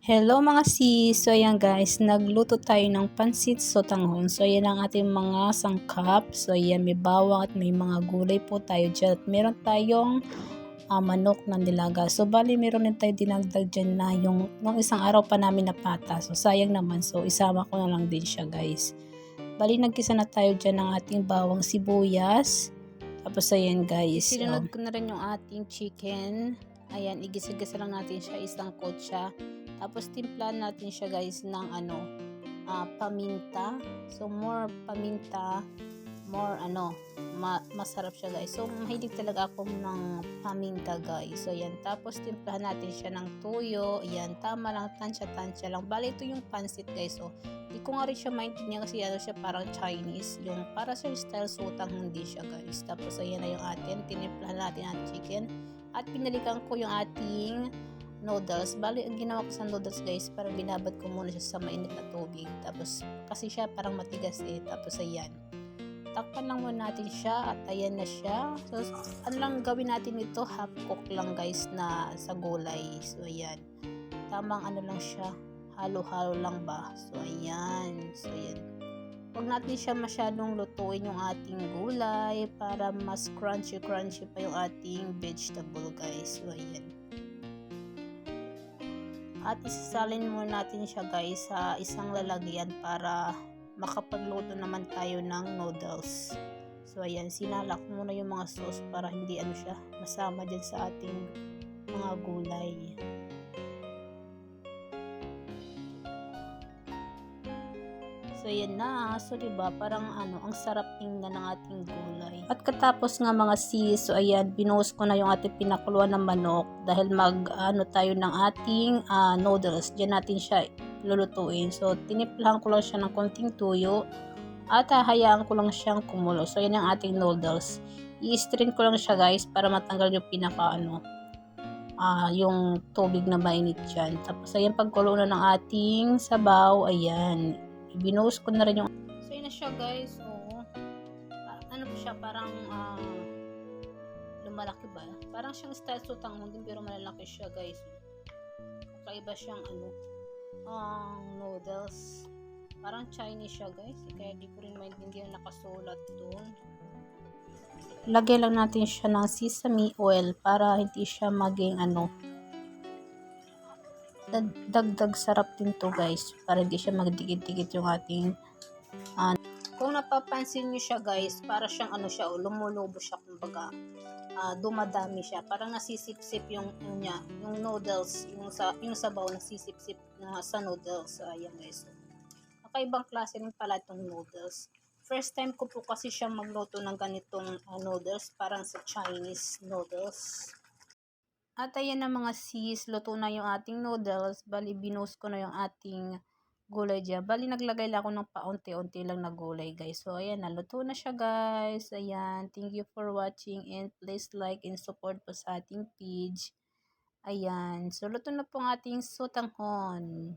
Hello mga sis! So ayan guys, nagluto tayo ng pansit sotanghon. So ayan ang ating mga sangkap. So ayan, may bawang at may mga gulay po tayo dyan. At meron tayong manok na nilaga. So bali meron din tayo dinagdag dyan na yung nung isang araw pa namin napata. So sayang naman. So isama ko na lang din siya guys. Bali nagkisa na tayo dyan ng ating bawang sibuyas. Tapos ayan guys. Sinunod ko na rin yung ating chicken. Ayan, igisa-gisa lang natin siya, isang kotsa. Tapos timplahan natin siya guys ng paminta. So more paminta, more masarap siya guys. So mahilig talaga ako ng paminta guys. So ayan, tapos timplahan natin siya ng tuyo. Ayan, tama lang, tansya-tansya lang. Bali ito yung pansit guys. So di ko nga rin siya maintindihan kasi siya parang Chinese. Yung para sa style sutang hindi siya guys. Tapos ayan na yung atin, tinimplahan natin ang chicken. At pinalikan ko yung ating noodles. Bali, ang ginawa ko sa noodles guys, parang binabad ko muna siya sa mainit na tubig. Tapos, kasi siya parang matigas Tapos, ayan. Takpan lang muna natin siya at ayan na siya. So, ano lang gawin natin ito? Half cook lang guys na sa gulay. So, ayan. Tamang ano lang siya. Halo-halo lang ba? So, ayan. So, ayan. Huwag natin siya masyadong lutuin yung ating gulay para mas crunchy-crunchy pa yung ating vegetable guys. So, ayan. At isasalin muna natin siya guys sa isang lalagyan para makapagluto naman tayo ng noodles. So, ayan. Sinalak muna yung mga sauce para hindi siya masama dyan sa ating mga gulay. So, yan na. So, diba, parang ang sarap tingnan ng ating gulay. At katapos nga mga sis, so ayan, binuhos ko na yung ating pinakuluan ng manok dahil tayo ng ating noodles. Diyan natin siya lulutuin. So, tinimplahan ko lang siya ng konting tuyo at hahayaan ko lang siyang kumulo. So, yan ang ating noodles. I-strain ko lang siya guys para matanggal yung yung tubig na mainit dyan. Tapos, ayan, pagkulo na ng ating sabaw, ayan, binuhos ko na rin yung so yun na siya guys. Ano po siya parang lumalaki ba, parang siyang style sotanghon din pero malalaki siya guys. Kakaiba siyang noodles, parang Chinese siya guys, kaya di ko rin maintindihan nakasulat doon. Lagyan lang natin siya ng sesame oil para hindi siya maging dagdag sarap din to guys, para hindi siya magdikit-dikit yung ating kung napapansin nyo siya guys, para siyang lumulubo siya, kumbaga dumadami siya, parang nasisipsip yung noodles, yung sabaw nasisipsip sa noodles. So ayan guys, kakaibang klase rin pala itong noodles. First time ko po kasi siya magluto ng ganitong noodles, parang sa Chinese noodles. At ayan na mga sis, luto na yung ating noodles. Bali, binuhos ko na yung ating gulay dyan. Bali, naglagay lang ako ng paunti-unti lang na gulay guys. So, ayan, naluto na siya guys. Ayan, thank you for watching and please like and support po sa ating page. Ayan, so luto na po ang ating sotanghon.